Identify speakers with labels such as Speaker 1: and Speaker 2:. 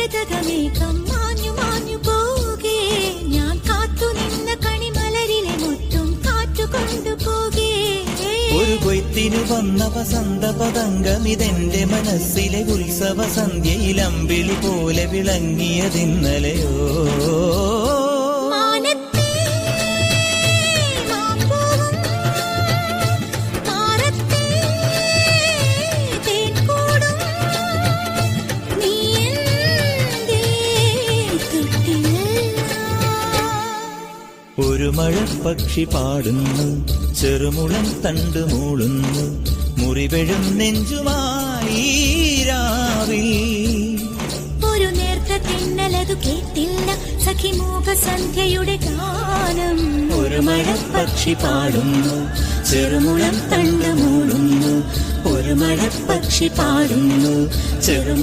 Speaker 1: മരതകമേഘം മാഞ്ഞു മാഞ്ഞു പോകേ, ഞാൻ കാത്തു നിന്ന കണിമലരിലെ മുത്തും കാറ്റുകൊണ്ടുപോകേ.
Speaker 2: ഒരു കൊയ്ത്തിനു വന്ന വസന്ത പതംഗമിതെന്റെ മനസ്സിലെ ഉത്സവ സന്ധ്യയിൽ അമ്പിളി പോലെ വിളങ്ങിയതിന്നലെയോ. ഒരു മഴപ്പക്ഷി പാടുന്നു, ചെറുമുളം തണ്ടു മൂളുന്നു, മുറിവെഴും നെഞ്ചുമായി രാവിൽ.
Speaker 1: ഒരു നേർത്ത തിന്നലതു കേട്ടില്ല സഖിമൂക സന്ധ്യയുടെ ഗാനം.
Speaker 2: ഒരു മഴപ്പക്ഷി പാടുന്നു, ചെറുമുളം തണ്ടു മൂളുന്നു, ഒരു മഴപ്പക്ഷി പാടുന്നു, ചെറു